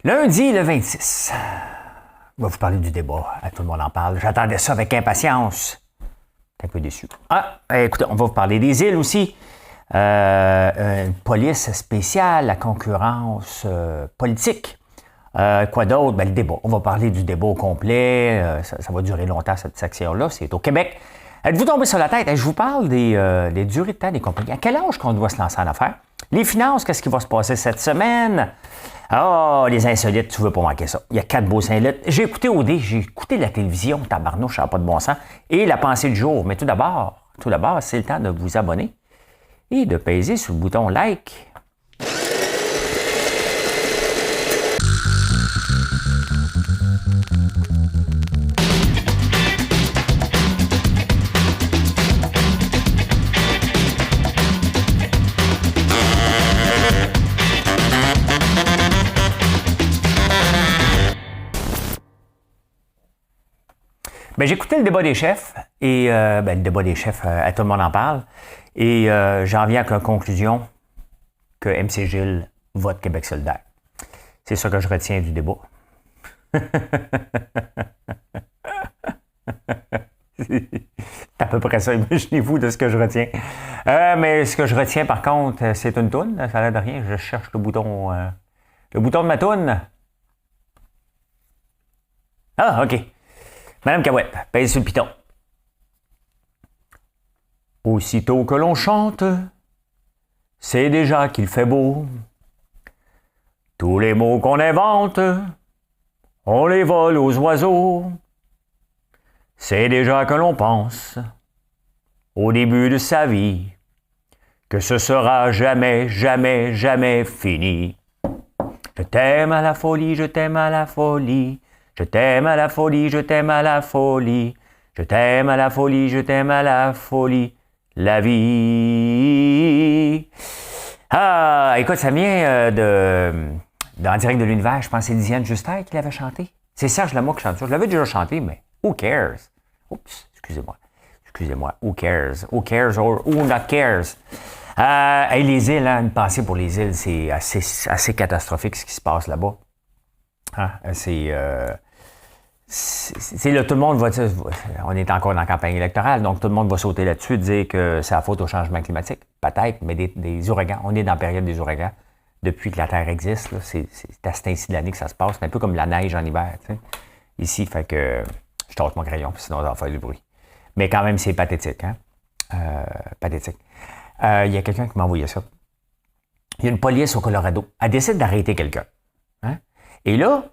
Lundi, le 26. Je vais vous parler du débat. Tout le monde en parle. J'attendais ça avec impatience. Un peu déçu. Écoutez, on va vous parler des îles aussi. Une police spéciale, la concurrence politique. Quoi d'autre? Le débat. On va parler du débat au complet. Ça va durer longtemps, cette section-là. C'est au Québec. Êtes-vous tombé sur la tête? Je vous parle des durées de temps des compagnies. À quel âge qu'on doit se lancer en affaires? Les finances, qu'est-ce qui va se passer cette semaine? Les insolites, tu veux pas manquer ça. Il y a 4 beaux insolites. J'ai écouté la télévision, tabarnouche, ça n'a pas de bon sens. Et la pensée du jour. Mais tout d'abord, c'est le temps de vous abonner et de peser sur le bouton like. J'ai écouté le débat des chefs et le débat des chefs, tout le monde en parle. Et j'en viens à la conclusion que MC Gilles vote Québec solidaire. C'est ça que je retiens du débat. C'est à peu près ça, imaginez-vous de ce que je retiens. Mais ce que je retiens, par contre, c'est une toune. Ça n'a l'air de rien. Je cherche le bouton de ma toune. OK. Madame Cahouette, pèse sur le piton. Aussitôt que l'on chante, c'est déjà qu'il fait beau. Tous les mots qu'on invente, on les vole aux oiseaux. C'est déjà que l'on pense, au début de sa vie, que ce sera jamais, jamais, jamais fini. Je t'aime à la folie, je t'aime à la folie. Je t'aime à la folie, je t'aime à la folie. Je t'aime à la folie, je t'aime à la folie. La vie. Écoute, ça vient En direct de l'univers, je pense que c'est Lisiane Juster qui l'avait chanté. C'est Serge Lama qui chante ça. Je l'avais déjà chanté, mais who cares? Oups, excusez-moi. Who cares? Who cares or who not cares? Les îles, une pensée pour les îles, c'est assez catastrophique ce qui se passe là-bas. C'est là, tout le monde va dire, on est encore dans la campagne électorale, donc tout le monde va sauter là-dessus, dire que c'est la faute au changement climatique. Peut-être, mais des ouragans. On est dans la période des ouragans depuis que la Terre existe. Là, c'est à cet ainsi de l'année que ça se passe. C'est un peu comme la neige en hiver. Tu sais. Ici, fait que je tâche mon crayon, sinon ça va faire du bruit. Mais quand même, c'est pathétique. Pathétique. Il y a quelqu'un qui m'a envoyé ça. Il y a une police au Colorado. Elle décide d'arrêter quelqu'un. Et là,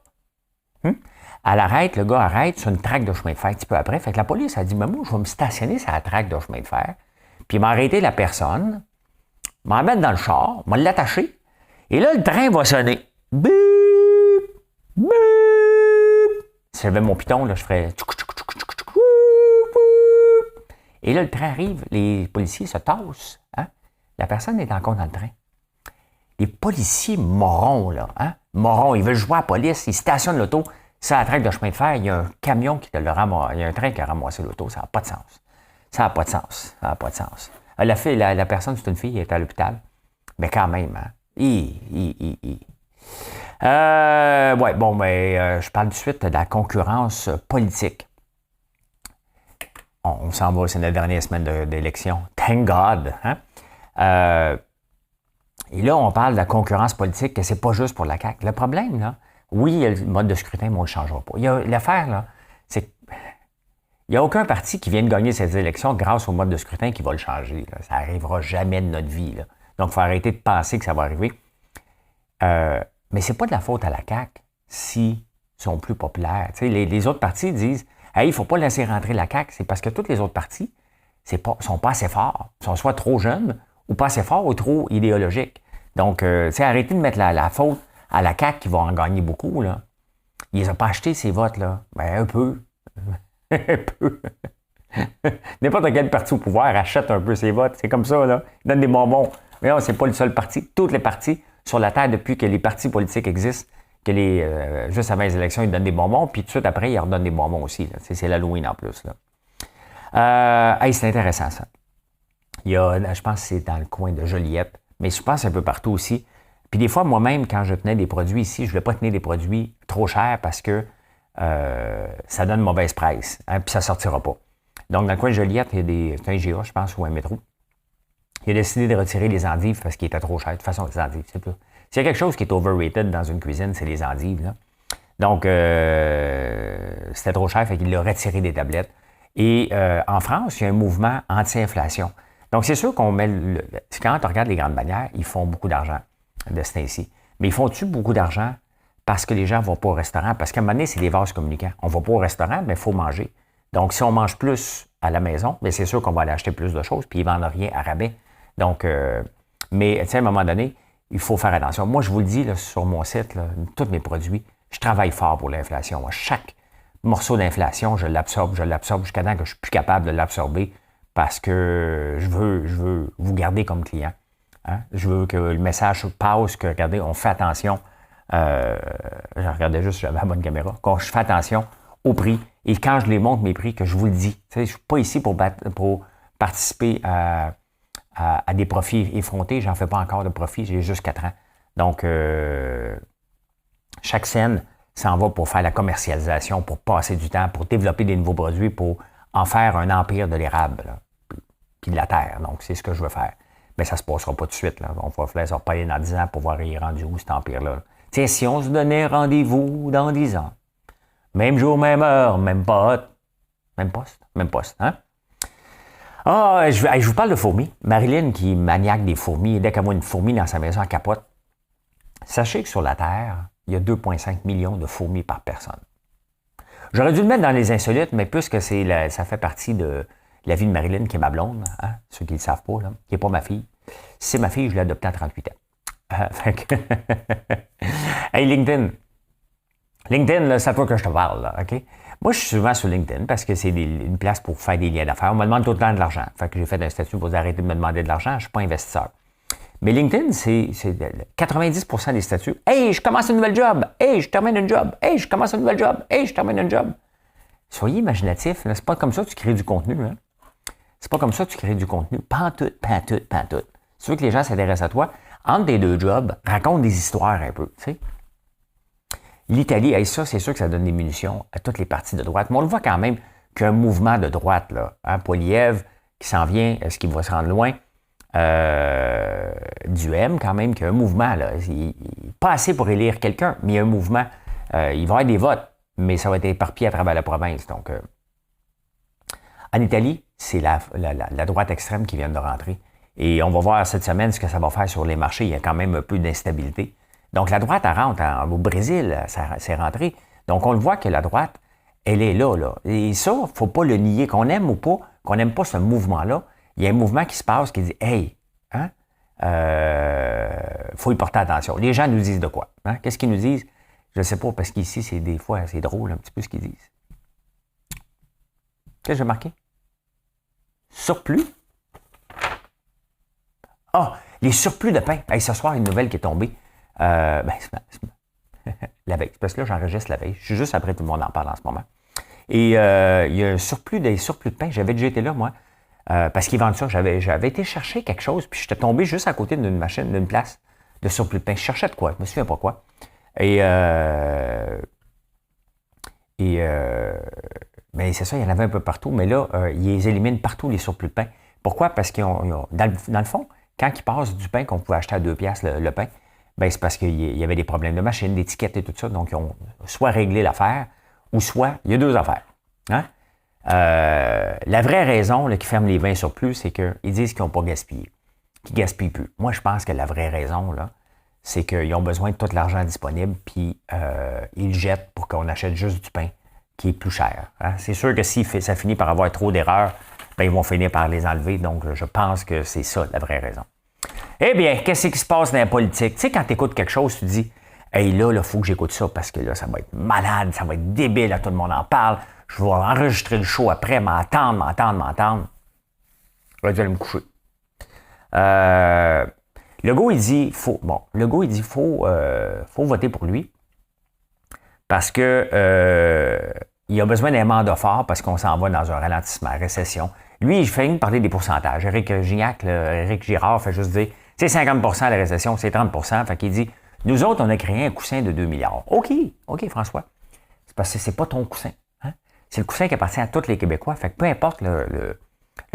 elle arrête, le gars arrête sur une traque de chemin de fer un petit peu après. Fait que la police a dit, mais moi, je vais me stationner sur la traque de chemin de fer. Puis il m'a arrêté la personne, m'a mettre dans le char, m'a l'attacher. Et là, le train va sonner. Bip! Bip! Si j'avais mon piton, là, je ferais... Et là, le train arrive, les policiers se tassent. La personne est encore dans le train. Les policiers morons, là, morons, ils veulent jouer à la police, ils stationnent l'auto. C'est la traque de chemin de fer, il y a un camion qui le ramasse, il y a un train qui a ramassé l'auto, ça n'a pas de sens. Ça n'a pas de sens. La personne, c'est une fille, elle est à l'hôpital. Mais quand même, je parle tout de suite de la concurrence politique. On s'en va, c'est notre dernière semaine d'élection. Thank God. Et là, on parle de la concurrence politique, que c'est pas juste pour la CAQ. Le problème, là, oui, le mode de scrutin, mais on ne le changera pas. L'affaire, là, c'est qu'il n'y a aucun parti qui vient de gagner ces élections grâce au mode de scrutin qui va le changer. Là. Ça n'arrivera jamais de notre vie. Là. Donc, il faut arrêter de penser que ça va arriver. Mais c'est pas de la faute à la CAQ s'ils sont plus populaires. Tu sais, les autres partis disent « Hey, il ne faut pas laisser rentrer la CAQ. » C'est parce que tous les autres partis ne sont pas assez forts. Ils sont soit trop jeunes ou pas assez forts ou trop idéologiques. Donc, arrêtez de mettre la faute à la CAQ qui va en gagner beaucoup, là. Il les a pas achetés, ces votes-là. Un peu. Un peu. N'importe quel parti au pouvoir achète un peu ses votes. C'est comme ça, là. Ils donnent des bonbons. Mais non, c'est pas le seul parti. Tous les partis sur la Terre, depuis que les partis politiques existent, juste avant les élections, ils donnent des bonbons, puis tout de suite après, ils redonnent des bonbons aussi. Là. C'est l'Halloween en plus, là. C'est intéressant, ça. Il y a, je pense que c'est dans le coin de Joliette, mais je pense un peu partout aussi. Puis des fois, moi-même, quand je tenais des produits ici, je ne voulais pas tenir des produits trop chers parce que ça donne mauvaise presse, hein, puis ça ne sortira pas. Donc, dans le coin de Joliette, il y a c'est un IGA, je pense, ou un métro. Il a décidé de retirer les endives parce qu'il était trop cher. De toute façon, les endives, c'est plus. S'il y a quelque chose qui est overrated dans une cuisine, c'est les endives, là. Donc, c'était trop cher, fait qu'il l'a retiré des tablettes. Et en France, il y a un mouvement anti-inflation. Donc, c'est sûr qu'on met quand on regarde les grandes bannières, ils font beaucoup d'argent de ce temps-ci. Mais ils font-tu beaucoup d'argent parce que les gens ne vont pas au restaurant? Parce qu'à un moment donné, c'est des vases communicants. On ne va pas au restaurant, mais il faut manger. Donc, si on mange plus à la maison, bien, c'est sûr qu'on va aller acheter plus de choses, puis ils ne vendent rien à rabais. Donc, mais tu sais, à un moment donné, il faut faire attention. Moi, je vous le dis, là, sur mon site, là, tous mes produits, je travaille fort pour l'inflation. Moi, chaque morceau d'inflation, je l'absorbe jusqu'à temps que je ne suis plus capable de l'absorber parce que je veux vous garder comme client. Hein? Je veux que le message passe, que, regardez, on fait attention. Je regardais juste, j'avais la bonne caméra. Quand je fais attention au prix et quand je les montre mes prix, que je vous le dis. Tu sais, je ne suis pas ici pour participer à des profits effrontés. J'en fais pas encore de profit, j'ai juste 4 ans. Donc, chaque scène s'en va pour faire la commercialisation, pour passer du temps, pour développer des nouveaux produits, pour en faire un empire de l'érable, là, puis de la terre. Donc, c'est ce que je veux faire. Mais ça ne se passera pas tout de suite. Là. On va falloir se repayer dans 10 ans pour voir il est rendu où cet empire-là. Tiens, si on se donnait rendez-vous dans 10 ans, même jour, même heure, même poste, hein? Ah, je vous parle de fourmis. Marilyn, qui est maniaque des fourmis, dès qu'elle voit une fourmi dans sa maison, elle capote. Sachez que sur la Terre, il y a 2,5 millions de fourmis par personne. J'aurais dû le mettre dans les insolites, mais puisque ça fait partie de la vie de Marilyn, qui est ma blonde, hein, ceux qui ne le savent pas, là, qui n'est pas ma fille. Si c'est ma fille, je l'ai adoptée à 38 ans. Hey, LinkedIn. LinkedIn, là, ça faut que je te parle, là, OK? Moi, je suis souvent sur LinkedIn parce que c'est une place pour faire des liens d'affaires. On me demande tout le temps de l'argent. Fait que j'ai fait un statut pour arrêter de me demander de l'argent. Je ne suis pas investisseur. Mais LinkedIn, c'est 90% des statuts. Hey, je commence un nouvel job. Hey, je termine un job. Hey, je commence un nouvel job. Hey, je termine un job. Soyez imaginatifs. C'est pas comme ça que tu crées du contenu. Hein? C'est pas comme ça que tu crées du contenu. Pantoute. Si tu veux que les gens s'intéressent à toi, entre tes deux jobs, raconte des histoires un peu. Tu sais. L'Italie, hey, ça, c'est sûr que ça donne des munitions à toutes les partis de droite. Mais on le voit quand même qu'un mouvement de droite, là, hein, Poilievre, qui s'en vient, est-ce qu'il va se rendre loin? Du M, quand même, qu'il y a un mouvement, là. Pas assez pour élire quelqu'un, mais il y a un mouvement. Il va y avoir des votes, mais ça va être éparpillé à travers la province. Donc, en Italie, c'est la droite extrême qui vient de rentrer. Et on va voir cette semaine ce que ça va faire sur les marchés. Il y a quand même un peu d'instabilité. Donc, la droite, elle rentre au Brésil, c'est rentré. Donc, on le voit que la droite, elle est là. Et ça, il ne faut pas le nier, qu'on aime ou pas, qu'on n'aime pas ce mouvement-là. Il y a un mouvement qui se passe qui dit « Hey, hein, faut y porter attention. » Les gens nous disent de quoi? Hein? Qu'est-ce qu'ils nous disent? Je ne sais pas, parce qu'ici, des fois, c'est drôle un petit peu ce qu'ils disent. Qu'est-ce que j'ai marqué? Surplus? Ah, les surplus de pain. Hey, ce soir, une nouvelle qui est tombée. La veille. Parce que là, j'enregistre la veille. Je suis juste après, tout le monde en parle en ce moment. Et il y a des surplus de pain. J'avais déjà été là, moi, parce qu'ils vendent ça. J'avais été chercher quelque chose, puis j'étais tombé juste à côté d'une machine, d'une place de surplus de pain. Je cherchais de quoi, je me souviens pas quoi. Mais c'est ça, il y en avait un peu partout. Mais là, ils éliminent partout les surplus de pain. Pourquoi? Parce qu'ils ont dans le fond, quand ils passent du pain qu'on pouvait acheter à 2 piastres le pain, ben c'est parce qu'il y avait des problèmes de machine, d'étiquette et tout ça. Donc, ils ont soit réglé l'affaire, ou soit, il y a 2 affaires. Hein? La vraie raison là, qui ferme les vins surplus, c'est qu'ils disent qu'ils n'ont pas gaspillé, qu'ils ne gaspillent plus. Moi, je pense que la vraie raison, là, c'est qu'ils ont besoin de tout l'argent disponible, puis ils le jettent pour qu'on achète juste du pain qui est plus cher. Hein? C'est sûr que si ça finit par avoir trop d'erreurs, ben, ils vont finir par les enlever. Donc, je pense que c'est ça la vraie raison. Eh bien, qu'est-ce qui se passe dans la politique? Tu sais, quand tu écoutes quelque chose, tu te dis « Hey, là, il faut que j'écoute ça parce que là, ça va être malade, ça va être débile, là, tout le monde en parle. Je vais enregistrer le show après, m'entendre. » Je vais aller me coucher. Legault, il dit faut voter pour lui parce que il a besoin d'un mandat fort parce qu'on s'en va dans un ralentissement, récession. Lui, il fait parler des pourcentages. Éric Girard fait juste dire C'est 50 la récession, c'est 30 Fait qu'il dit, nous autres, on a créé un coussin de 2 milliards. OK, François. C'est parce que c'est pas ton coussin. Hein? C'est le coussin qui appartient à tous les Québécois. Fait que peu importe le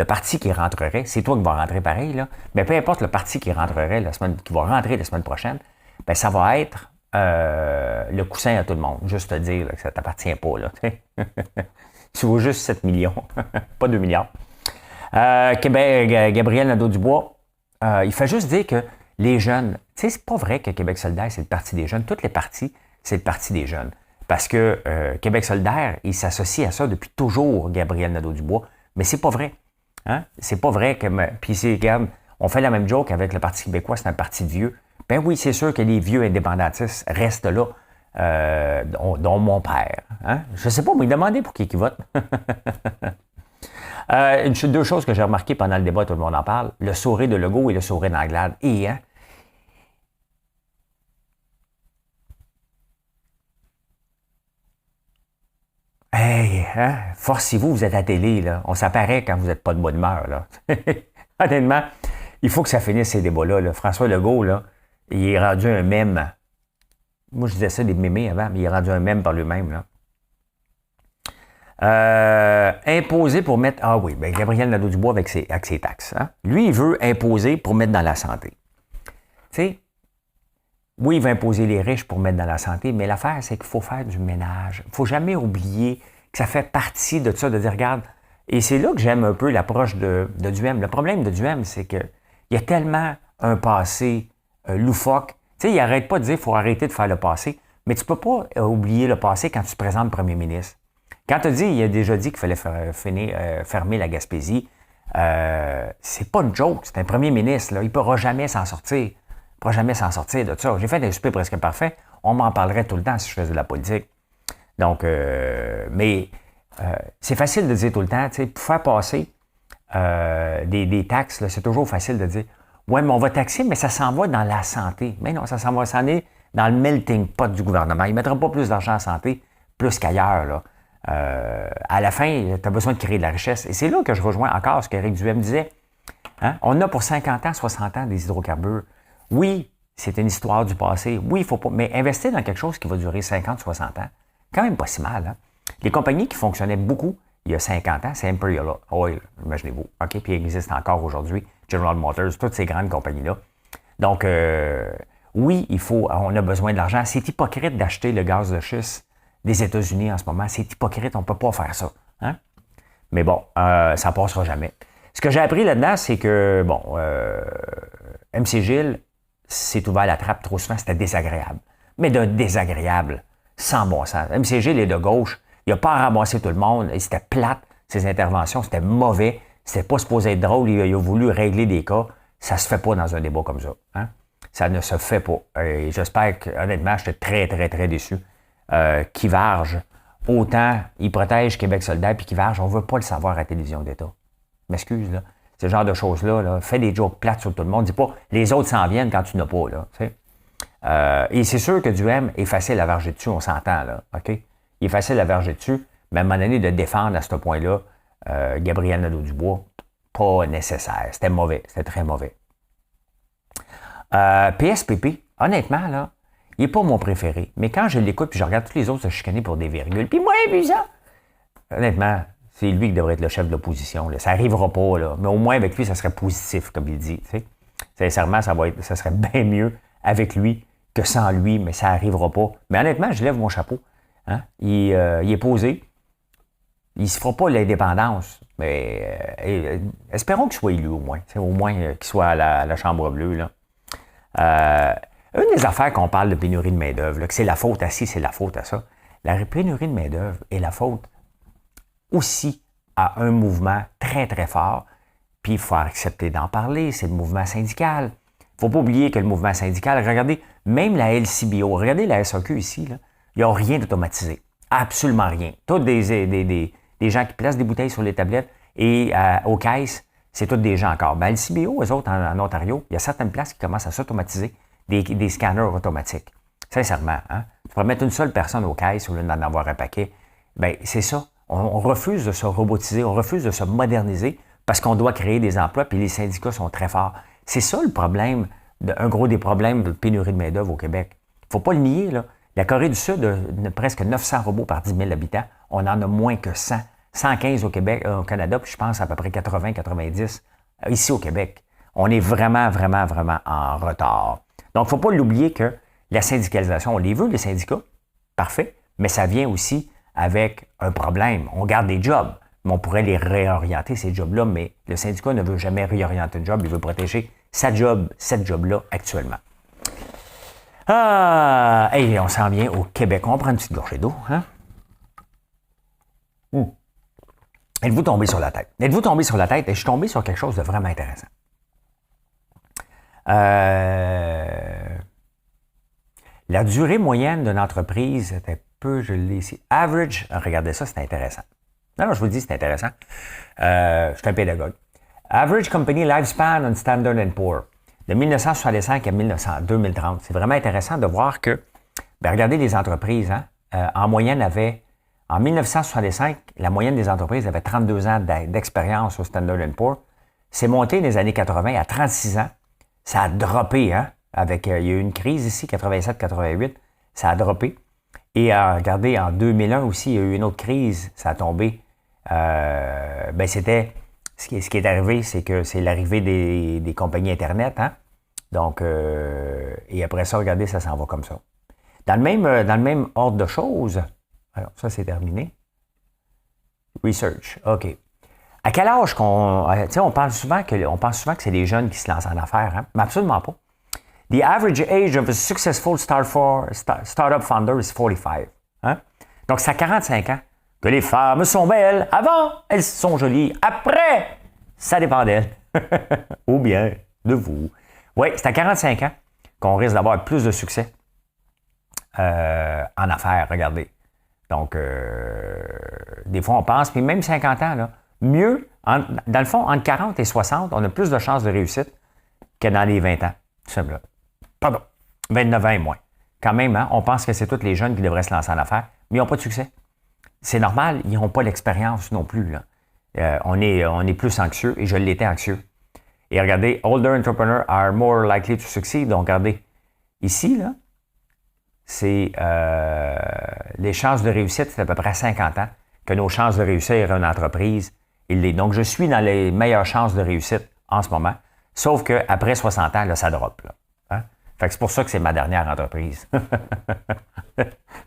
parti qui rentrerait, c'est toi qui vas rentrer pareil, là, mais peu importe le parti qui rentrerait qui va rentrer la semaine prochaine, ben ça va être le coussin à tout le monde. Juste te dire là, que ça ne t'appartient pas. Là, tu vaux juste 7 millions, pas 2 milliards. Québec, Gabriel Nadeau-Dubois, il fait juste dire que les jeunes, tu sais, c'est pas vrai que Québec solidaire, c'est le parti des jeunes. Toutes les partis, c'est le parti des jeunes. Parce que Québec solidaire, il s'associe à ça depuis toujours, Gabriel Nadeau-Dubois, mais c'est pas vrai. Hein? C'est pas vrai que... Puis regarde, on fait la même joke avec le Parti québécois, c'est un parti de vieux. Ben oui, c'est sûr que les vieux indépendantistes restent là, dont mon père. Hein? Je sais pas, mais demandez pour qui vote. Deux choses que j'ai remarquées pendant le débat, tout le monde en parle, le sourire de Legault et le sourire d'Anglade. Et, hein? Hey, hein? Forcez-vous, vous êtes à la télé, là. On s'apparaît quand vous n'êtes pas de bonne humeur, là. Honnêtement, il faut que ça finisse ces débats-là. Là. François Legault, là, il est rendu un mème. Moi, je disais ça des mémés avant, mais il est rendu un mème par lui-même, là. Imposer pour mettre... Ah oui, ben Gabriel Nadeau-Dubois avec ses taxes. Hein? Lui, il veut imposer pour mettre dans la santé. Tu sais, oui, il veut imposer les riches pour mettre dans la santé, mais l'affaire, c'est qu'il faut faire du ménage. Il ne faut jamais oublier que ça fait partie de ça, de dire, regarde, et c'est là que j'aime un peu l'approche de Duhem. Le problème de Duhem, c'est qu'il y a tellement un passé loufoque. Tu sais, il n'arrête pas de dire qu'il faut arrêter de faire le passé, mais tu ne peux pas oublier le passé quand tu te présentes premier ministre. Quand tu as dit, il a déjà dit qu'il fallait fermer la Gaspésie, c'est pas une joke, c'est un premier ministre, là, il ne pourra jamais s'en sortir. Il ne pourra jamais s'en sortir de ça. J'ai fait un souper presque parfait, on m'en parlerait tout le temps si je faisais de la politique. Donc, c'est facile de dire tout le temps, tu sais, pour faire passer des taxes, là, c'est toujours facile de dire, ouais, mais on va taxer, mais ça s'en va dans la santé. Mais non, ça s'en va dans le melting pot du gouvernement. Il ne mettra pas plus d'argent en santé, plus qu'ailleurs, là. À la fin, tu as besoin de créer de la richesse. Et c'est là que je rejoins encore ce qu'Éric Duhem disait. Hein? On a pour 50 ans, 60 ans des hydrocarbures. Oui, c'est une histoire du passé. Oui, il faut pas. Mais investir dans quelque chose qui va durer 50, 60 ans, quand même pas si mal. Hein? Les compagnies qui fonctionnaient beaucoup il y a 50 ans, c'est Imperial Oil, imaginez-vous. OK? Puis il existe encore aujourd'hui. General Motors, toutes ces grandes compagnies-là. Donc, oui, on a besoin de l'argent. C'est hypocrite d'acheter le gaz de schiste des États-Unis en ce moment. C'est hypocrite, on ne peut pas faire ça. Hein? Mais bon, ça ne passera jamais. Ce que j'ai appris là-dedans, c'est que, bon, MC Gilles s'est ouvert la trappe trop souvent, c'était désagréable. Mais de désagréable, sans bon sens. MC Gilles est de gauche, il n'a pas ramassé tout le monde, et c'était plate, ses interventions, c'était mauvais, c'était pas supposé être drôle, il a voulu régler des cas. Ça ne se fait pas dans un débat comme ça. Hein? Ça ne se fait pas. Et j'espère que, honnêtement, j'étais très, très, très déçu. Kivarge, autant il protège Québec solidaire, puis Kivarge, on ne veut pas le savoir à la télévision d'État. M'excuse, là. Ce genre de choses-là, là, fais des jokes plates sur tout le monde. Dis pas, les autres s'en viennent quand tu n'as pas, là. Tu sais. Et c'est sûr que Duhem est facile à verger dessus, on s'entend, là. OK? Il est facile à verger dessus, mais à un moment donné, de défendre à ce point-là, Gabriel Nadeau-Dubois, pas nécessaire. C'était mauvais, c'était très mauvais. PSPP, honnêtement, là, il n'est pas mon préféré. Mais quand je l'écoute puis je regarde tous les autres se chicaner pour des virgules, puis moi, puis ça, honnêtement, c'est lui qui devrait être le chef de l'opposition. Là. Ça n'arrivera pas, là. Mais au moins avec lui, ça serait positif, comme il dit. Tu sais. Sincèrement, ça serait bien mieux avec lui que sans lui, mais ça n'arrivera pas. Mais honnêtement, je lève mon chapeau. Hein? Il est posé. Il ne se fera pas l'indépendance. Mais espérons qu'il soit élu au moins. Au moins qu'il soit à la Chambre bleue. Là. Une des affaires qu'on parle de pénurie de main-d'œuvre, que c'est la faute à ci, c'est la faute à ça. La pénurie de main-d'œuvre est la faute aussi à un mouvement très, très fort. Puis il faut accepter d'en parler, c'est le mouvement syndical. Il ne faut pas oublier que le mouvement syndical, regardez, même la LCBO, regardez la SAQ ici, là, il n'y a rien d'automatisé. Absolument rien. Tous des gens qui placent des bouteilles sur les tablettes et aux caisses, c'est tous des gens encore. Ben, LCBO, eux autres, en Ontario, il y a certaines places qui commencent à s'automatiser. Des scanners automatiques. Sincèrement, hein? Tu pourrais mettre une seule personne aux caisses au lieu d'en avoir un paquet. Bien, c'est ça. On refuse de se robotiser, on refuse de se moderniser parce qu'on doit créer des emplois, puis les syndicats sont très forts. C'est ça le problème, un gros des problèmes de pénurie de main-d'œuvre au Québec. Il ne faut pas le nier, là. La Corée du Sud a presque 900 robots par 10 000 habitants. On en a moins que 100. 115 au Québec, au Canada, puis je pense à peu près 80-90 ici au Québec. On est vraiment, vraiment, vraiment en retard. Donc, il ne faut pas l'oublier que la syndicalisation, on les veut, les syndicats, parfait, mais ça vient aussi avec un problème. On garde des jobs, mais on pourrait les réorienter, ces jobs-là, mais le syndicat ne veut jamais réorienter le job, il veut protéger cette job-là actuellement. Ah, et on s'en vient au Québec. On va prendre une petite gorgée d'eau, hein? Êtes-vous tombé sur la tête? Êtes-vous tombé sur la tête? Et je suis tombé sur quelque chose de vraiment intéressant. La durée moyenne d'une entreprise, c'est un peu, je l'ai ici. Average, regardez ça, c'est intéressant. Non, je vous le dis, c'est intéressant. Je suis un pédagogue. Average Company Lifespan on Standard & Poor's, de 1965 à 2030. C'est vraiment intéressant de voir que, regardez les entreprises, hein, en moyenne en 1965, la moyenne des entreprises avait 32 ans d'expérience au Standard & Poor's. C'est monté dans les années 80 à 36 ans. Ça a droppé, hein? Il y a eu une crise ici, 87-88. Ça a droppé. Et regardez, en 2001 aussi, il y a eu une autre crise. Ça a tombé. C'était... Ce qui est arrivé, c'est que c'est l'arrivée des compagnies Internet, hein? Donc, et après ça, regardez, ça s'en va comme ça. Dans le même ordre de choses... Alors, ça, c'est terminé. Research, OK. À quel âge on pense souvent que c'est les jeunes qui se lancent en affaires, hein? Mais absolument pas. The average age of a successful startup founder is 45. Hein? Donc, c'est à 45 ans que les femmes sont belles. Avant, elles sont jolies. Après, ça dépend d'elles. Ou bien de vous. Oui, c'est à 45 ans qu'on risque d'avoir plus de succès en affaires, regardez. Donc, des fois, on pense, puis même 50 ans, là, mieux, dans le fond, entre 40 et 60, on a plus de chances de réussite que dans les 20 ans. Pardon, 29 ans et moins. Quand même, hein, on pense que c'est tous les jeunes qui devraient se lancer en affaires, mais ils n'ont pas de succès. C'est normal, ils n'ont pas l'expérience non plus. Là. On est plus anxieux, et je l'étais anxieux. Et regardez, older entrepreneurs are more likely to succeed. Donc, regardez, ici, là, c'est les chances de réussite, c'est à peu près 50 ans que nos chances de réussir une entreprise, il l'est. Donc, je suis dans les meilleures chances de réussite en ce moment, sauf qu'après 60 ans, là, ça drop. Là. Hein? Fait que c'est pour ça que c'est ma dernière entreprise.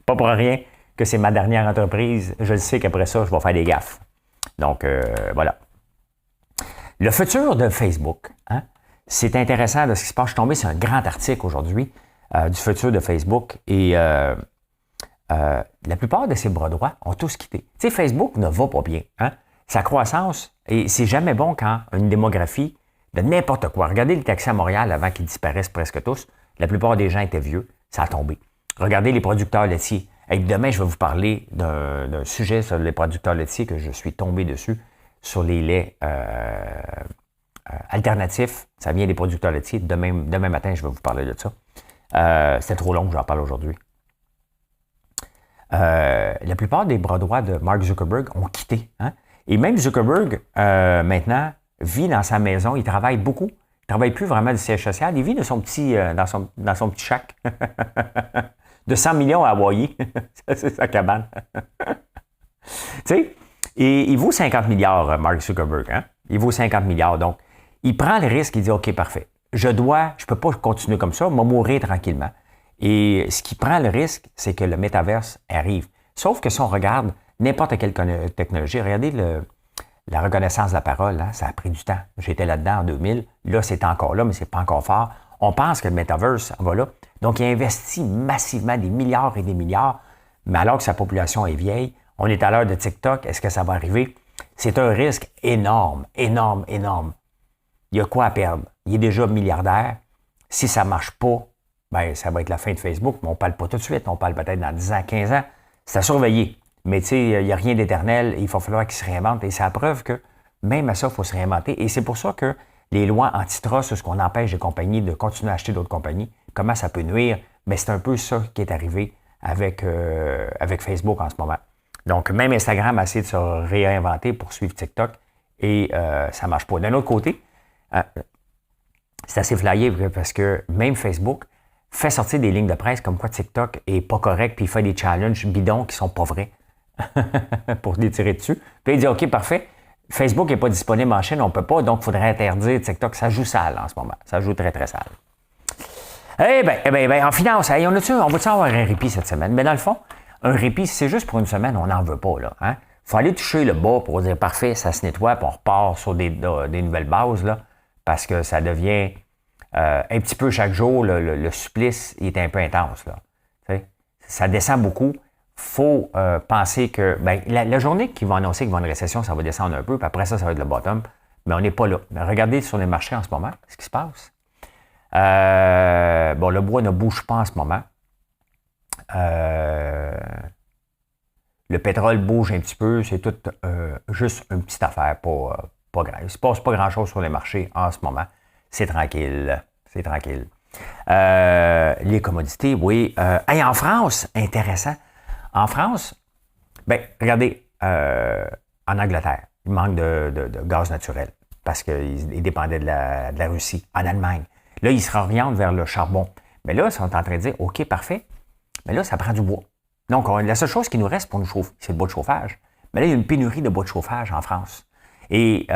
Pas pour rien que c'est ma dernière entreprise. Je le sais qu'après ça, je vais faire des gaffes. Donc, voilà. Le futur de Facebook, hein? C'est intéressant de ce qui se passe. Je suis tombé sur un grand article aujourd'hui du futur de Facebook et la plupart de ses bras droits ont tous quitté. Tu sais, Facebook ne va pas bien. Hein? Sa croissance, et c'est jamais bon quand une démographie de n'importe quoi. Regardez les taxis à Montréal avant qu'ils disparaissent presque tous. La plupart des gens étaient vieux. Ça a tombé. Regardez les producteurs laitiers. Et demain, je vais vous parler d'un sujet sur les producteurs laitiers que je suis tombé dessus, sur les laits alternatifs. Ça vient des producteurs laitiers. Demain matin, je vais vous parler de ça. C'était trop long que j'en parle aujourd'hui. La plupart des bras droits de Mark Zuckerberg ont quitté. Hein? Et même Zuckerberg, maintenant, vit dans sa maison. Il travaille beaucoup. Il ne travaille plus vraiment du siège social. Il vit de son petit, dans son petit shack. De 100 millions à Hawaii. C'est sa cabane. Tu sais, et il vaut 50 milliards, Mark Zuckerberg. Hein? Il vaut 50 milliards. Donc, il prend le risque. Il dit, OK, parfait. Je ne peux pas continuer comme ça. Je vais mourir tranquillement. Et ce qui prend le risque, c'est que le métaverse arrive. Sauf que si on regarde n'importe quelle technologie, regardez la reconnaissance de la parole, hein, ça a pris du temps. J'étais là-dedans en 2000. Là, c'est encore là, mais c'est pas encore fort. On pense que le métaverse va là. Donc, il investit massivement des milliards et des milliards, mais alors que sa population est vieille, on est à l'heure de TikTok, est-ce que ça va arriver? C'est un risque énorme, énorme, énorme. Il y a quoi à perdre? Il est déjà milliardaire. Si ça ne marche pas, ben, ça va être la fin de Facebook, mais on ne parle pas tout de suite. On parle peut-être dans 10 ans, 15 ans. C'est à surveiller. Mais tu sais, il n'y a rien d'éternel. Il va falloir qu'il se réinvente. Et c'est la preuve que même à ça, il faut se réinventer. Et c'est pour ça que les lois antitrust, ce qu'on empêche les compagnies de continuer à acheter d'autres compagnies, comment ça peut nuire? Mais c'est un peu ça qui est arrivé avec Facebook en ce moment. Donc, même Instagram a essayé de se réinventer pour suivre TikTok et ça ne marche pas. D'un autre côté, C'est assez flyé parce que même Facebook fait sortir des lignes de presse comme quoi TikTok est pas correct, puis il fait des challenges bidons qui sont pas vrais pour les tirer dessus. Puis il dit, OK, parfait, Facebook n'est pas disponible en Chine, on peut pas, donc il faudrait interdire TikTok. Ça joue sale en ce moment. Ça joue très, très sale. En finance, on va-tu avoir un répit cette semaine? Mais dans le fond, un répit, si c'est juste pour une semaine, on n'en veut pas, là. Hein? Faut aller toucher le bas pour dire, parfait, ça se nettoie, puis on repart sur des nouvelles bases, là, parce que ça devient un petit peu chaque jour, le supplice il est un peu intense, là. T'sais? Ça descend beaucoup. Faut penser que la journée qu'ils vont annoncer qu'il va y avoir une récession, ça va descendre un peu, puis après ça va être le bottom. Mais on n'est pas là. Regardez sur les marchés en ce moment, ce qui se passe. Le bois ne bouge pas en ce moment. Le pétrole bouge un petit peu, c'est tout juste une petite affaire, pas grave. Il ne se passe pas grand-chose sur les marchés en ce moment. C'est tranquille. C'est tranquille. Les commodités, oui. En France, intéressant. En France, regardez, en Angleterre, il manque de gaz naturel parce qu'ils dépendaient de la Russie. En Allemagne, là, ils se réorientent vers le charbon. Mais là, ils sont en train de dire, OK, parfait, mais là, ça prend du bois. Donc, la seule chose qui nous reste pour nous chauffer, c'est le bois de chauffage. Mais là, il y a une pénurie de bois de chauffage en France. Et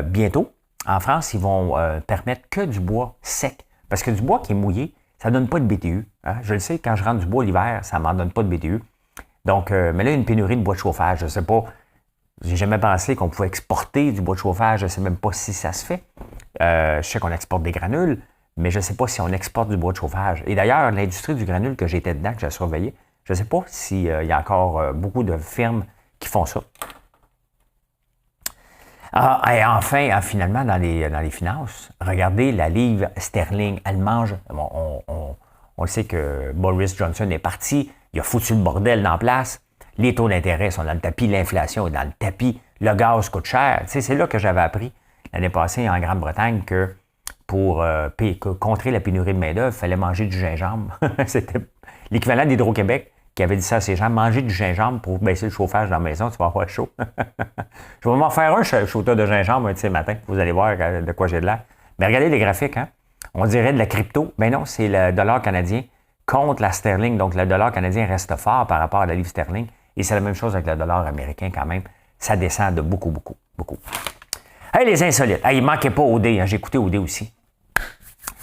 bientôt, en France, ils vont permettre que du bois sec. Parce que du bois qui est mouillé, ça ne donne pas de BTU. Hein? Je le sais, quand je rentre du bois l'hiver, ça ne m'en donne pas de BTU. Donc, mais là, il y a une pénurie de bois de chauffage. Je ne sais pas, j'ai jamais pensé qu'on pouvait exporter du bois de chauffage. Je ne sais même pas si ça se fait. Je sais qu'on exporte des granules, mais je ne sais pas si on exporte du bois de chauffage. Et d'ailleurs, l'industrie du granule que j'étais dedans, que j'ai surveillé, je ne sais pas s'il y a encore beaucoup de firmes qui font ça. Et enfin, finalement, dans les finances, regardez la livre sterling, elle mange. On le sait que Boris Johnson est parti, il a foutu le bordel dans la place, les taux d'intérêt sont dans le tapis, l'inflation est dans le tapis, le gaz coûte cher. Tu sais, c'est là que j'avais appris l'année passée en Grande-Bretagne que pour contrer la pénurie de main-d'œuvre, il fallait manger du gingembre. C'était l'équivalent d'Hydro-Québec qui avait dit ça à ses gens, manger du gingembre pour baisser le chauffage dans la maison, tu vas avoir chaud. Je vais m'en faire un shooter de gingembre un de ces matins, vous allez voir de quoi j'ai de l'air. Mais regardez les graphiques, hein? On dirait de la crypto. Ben non, c'est le dollar canadien contre la sterling. Donc, le dollar canadien reste fort par rapport à la livre sterling. Et c'est la même chose avec le dollar américain quand même. Ça descend de beaucoup, beaucoup, beaucoup. Hey, les insolites. Hey, il ne manquait pas OD, hein? J'ai écouté OD aussi.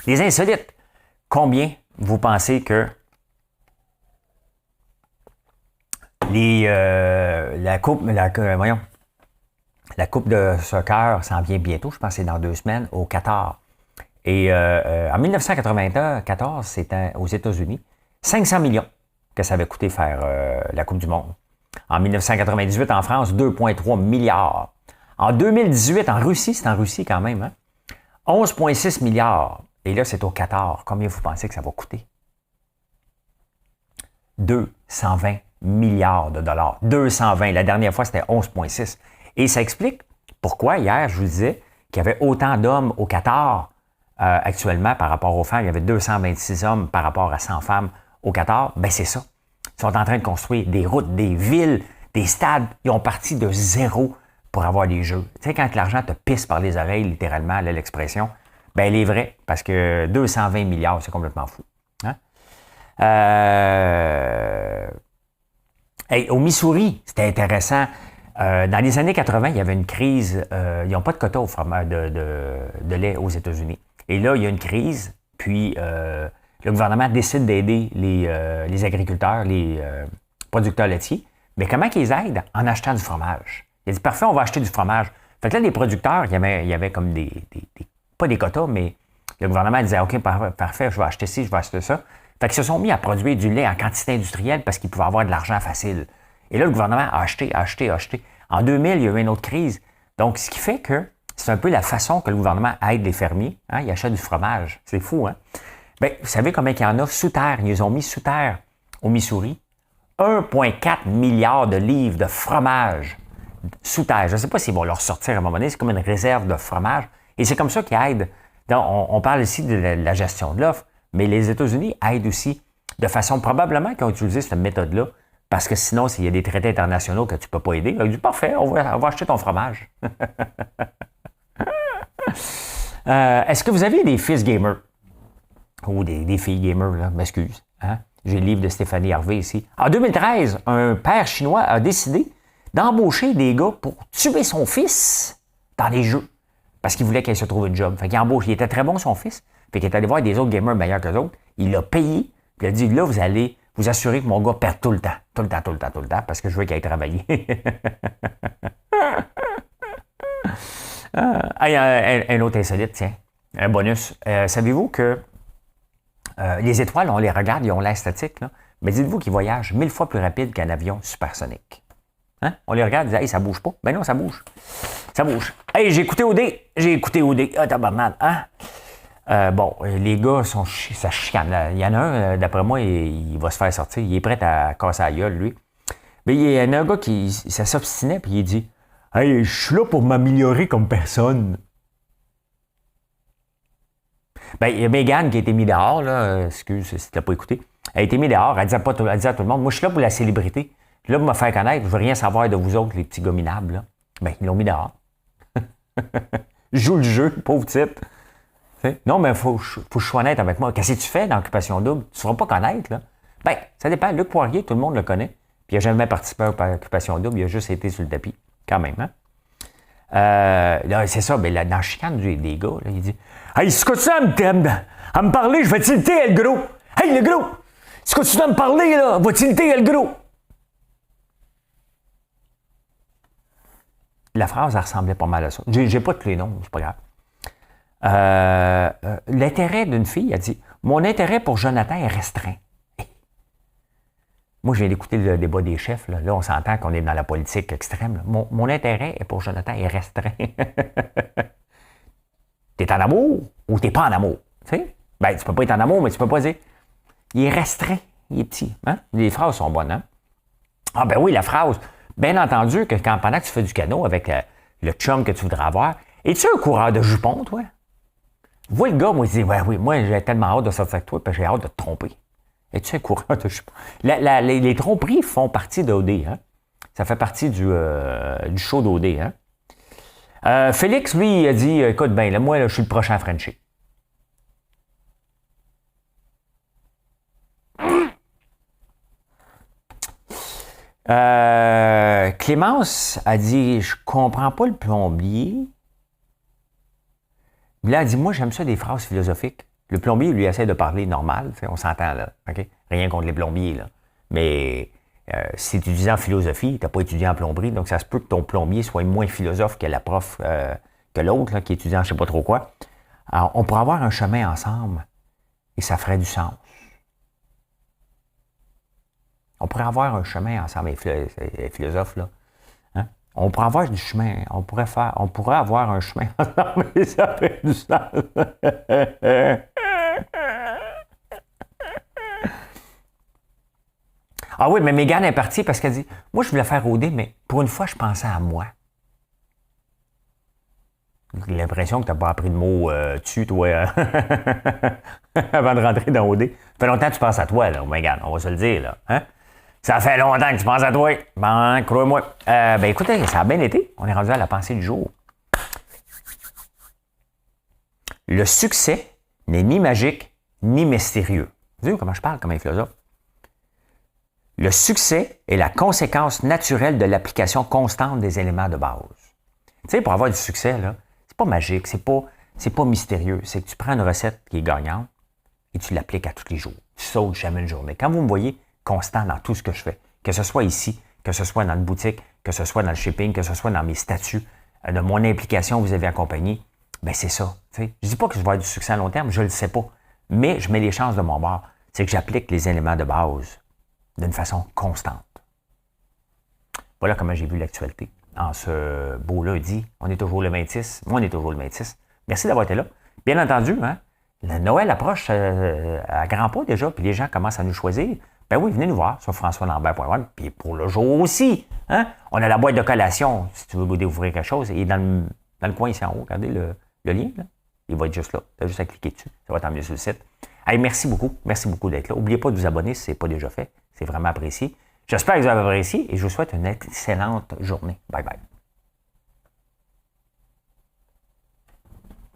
Les insolites. Combien vous pensez que la coupe de soccer s'en vient bientôt, je pense que c'est dans 2 semaines, au Qatar. Et en 1994, c'était aux États-Unis, 500 millions que ça avait coûté faire la Coupe du Monde. En 1998, en France, 2,3 milliards. En 2018, en Russie, c'est en Russie quand même, hein? 11,6 milliards. Et là, c'est au Qatar. Combien vous pensez que ça va coûter? 220 milliards de dollars. 220. La dernière fois, c'était 11,6. Et ça explique pourquoi, hier, je vous disais qu'il y avait autant d'hommes au Qatar actuellement par rapport aux femmes. Il y avait 226 hommes par rapport à 100 femmes au Qatar. Ben c'est ça. Ils sont en train de construire des routes, des villes, des stades. Ils ont parti de zéro pour avoir les jeux. Tu sais, quand l'argent te pisse par les oreilles, littéralement, là, l'expression, ben elle est vraie. Parce que 220 milliards, c'est complètement fou. Hein? Au Missouri, c'était intéressant. Dans les années 80, il y avait une crise. Ils n'ont pas de quota au fromage de lait aux États-Unis. Et là, il y a une crise. Puis, le gouvernement décide d'aider les agriculteurs, les producteurs laitiers. Mais comment qu'ils aident? En achetant du fromage. Il a dit, parfait, on va acheter du fromage. Fait que là, les producteurs, il y avait comme pas des quotas, mais le gouvernement disait, OK, parfait, je vais acheter ci, je vais acheter ça. Fait qu'ils se sont mis à produire du lait en quantité industrielle parce qu'ils pouvaient avoir de l'argent facile. Et là, le gouvernement a acheté. En 2000, il y a eu une autre crise. Donc, ce qui fait que c'est un peu la façon que le gouvernement aide les fermiers. Hein? Ils achètent du fromage. C'est fou, hein? Bien, vous savez combien il y en a sous terre? Ils les ont mis sous terre au Missouri. 1,4 milliard de livres de fromage sous terre. Je ne sais pas s'ils vont leur sortir à un moment donné. C'est comme une réserve de fromage. Et c'est comme ça qu'ils aident. Donc, on parle ici de la gestion de l'offre, mais les États-Unis aident aussi de façon probablement qu'ils ont utilisé cette méthode-là. Parce que sinon, s'il y a des traités internationaux que tu ne peux pas aider, il dit parfait, on va acheter ton fromage. Est-ce que vous avez des fils gamers? Ou des filles gamers, là, m'excuse. Hein? J'ai le livre de Stéphanie Harvey ici. En 2013, un père chinois a décidé d'embaucher des gars pour tuer son fils dans les jeux. Parce qu'il voulait qu'elle se trouve une job. Fait qu'il embauche. Il était très bon, son fils. Fait qu'il est allé voir des autres gamers meilleurs que autres. Il l'a payé. Puis il a dit, là, vous allez vous assurer que mon gars perd tout le temps. Tout le temps, parce que je veux qu'il aille travailler. Un autre insolite, tiens. Un bonus. Savez-vous que les étoiles, on les regarde, ils ont l'air statiques, là. Mais dites-vous qu'ils voyagent 1000 fois plus rapide qu'un avion supersonique. Hein? On les regarde, on dit, hey, ça bouge pas. Ben non, ça bouge. Ça bouge. Hey, j'ai écouté OD. Ah, tabarnak, hein? Bon, les gars, ça chicane. Là. Il y en a un, d'après moi, il va se faire sortir. Il est prêt à casser la gueule, lui. Mais il y en a un gars qui s'obstinait, puis il dit, hey, je suis là pour m'améliorer comme personne. Ben, il y a Mégane qui a été mise dehors, là, excuse si tu l'as pas écouté. Elle a été mise dehors, elle disait à tout le monde, moi je suis là pour la célébrité, je suis là pour me faire connaître, je veux rien savoir de vous autres, les petits gominables. Là. Ben, ils l'ont mis dehors. Joue le jeu, pauvre type. Non, mais faut que je sois honnête avec moi. Qu'est-ce que tu fais dans Occupation Double? Tu ne feras pas connaître, là. Ben, ça dépend. Luc Poirier, tout le monde le connaît. Puis il n'a jamais participé à Occupation Double, il a juste été sur le tapis. Quand même, hein? Là, c'est ça, ben, là, dans le chicane des gars, là, il dit hey, c'est quoi ça, à me parler, je vais tilter, le gros. Hey, le gros, c'est quoi tu dois me parler, là? Va tilter, le gros. La phrase, elle ressemblait pas mal à ça. J'ai pas tous les noms, c'est pas grave. L'intérêt d'une fille, elle dit mon intérêt pour Jonathan est restreint. Moi, je viens d'écouter le débat des chefs. Là, on s'entend qu'on est dans la politique extrême. Mon intérêt pour Jonathan est restreint. T'es en amour ou t'es pas en amour? T'sais? Ben, tu peux pas être en amour, mais tu peux pas dire. Il est restreint, il est petit. Hein? Les phrases sont bonnes, hein? Ah ben oui, la phrase. Bien entendu que pendant que tu fais du canot avec le chum que tu voudrais avoir, es-tu un coureur de jupons, toi? Vois le gars, moi, il dit, ouais, oui, moi, j'ai tellement hâte de sortir avec toi, parce que j'ai hâte de te tromper. Es-tu un coureur de jupons? Les tromperies font partie d'OD, hein? Ça fait partie du show d'OD, hein? Félix, lui, il a dit, écoute, ben, là, moi, là, je suis le prochain Frenchie. Clémence a dit, je comprends pas le plombier. Là, elle dit, moi, j'aime ça des phrases philosophiques. Le plombier, lui, essaie de parler normal. On s'entend, là. Okay? Rien contre les plombiers, là. Mais si tu étudies en philosophie, tu n'as pas étudié en plomberie, donc ça se peut que ton plombier soit moins philosophe que la prof, que l'autre, là, qui étudie en je ne sais pas trop quoi. Alors, on pourrait avoir un chemin ensemble et ça ferait du sens. On pourrait avoir un chemin ensemble, les philosophes, là. Hein? On pourrait avoir du chemin, on pourrait avoir un chemin ensemble et ça fait du sens. Ah oui, mais Mégane est partie parce qu'elle dit, moi, je voulais faire OD, mais pour une fois, je pensais à moi. J'ai l'impression que tu n'as pas appris le mot tu, toi, avant de rentrer dans OD. Ça fait longtemps que tu penses à toi, là, Mégane, on va se le dire, là. Hein? Ça fait longtemps que tu penses à toi. Ben, crois-moi. Ben, écoutez, ça a bien été. On est rendu à la pensée du jour. Le succès n'est ni magique, ni mystérieux. Vous savez comment je parle comme un philosophe? Le succès est la conséquence naturelle de l'application constante des éléments de base. Tu sais, pour avoir du succès, là, c'est pas magique, c'est pas mystérieux. C'est que tu prends une recette qui est gagnante et tu l'appliques à tous les jours. Tu sautes jamais une journée. Quand vous me voyez constant dans tout ce que je fais, que ce soit ici, que ce soit dans une boutique, que ce soit dans le shipping, que ce soit dans mes statuts, de mon implication vous avez accompagné, ben c'est ça. T'sais. Je dis pas que je vais avoir du succès à long terme, je le sais pas. Mais je mets les chances de mon bord. C'est que j'applique les éléments de base d'une façon constante. Voilà comment j'ai vu l'actualité. En ce beau lundi, on est toujours le 26. Moi, on est toujours le 26. Merci d'avoir été là. Bien entendu, hein, le Noël approche à grands pas déjà, puis les gens commencent à nous choisir. Ben oui, venez nous voir sur françoislambert.com. Puis pour le jour aussi, hein, on a la boîte de collation, si tu veux vous découvrir quelque chose. Et dans le coin ici en haut, regardez le lien, là. Il va être juste là. Tu as juste à cliquer dessus. Ça va t'emmener sur le site. Hey, merci beaucoup d'être là. N'oubliez pas de vous abonner si ce n'est pas déjà fait. C'est vraiment apprécié. J'espère que vous avez apprécié et je vous souhaite une excellente journée. Bye bye.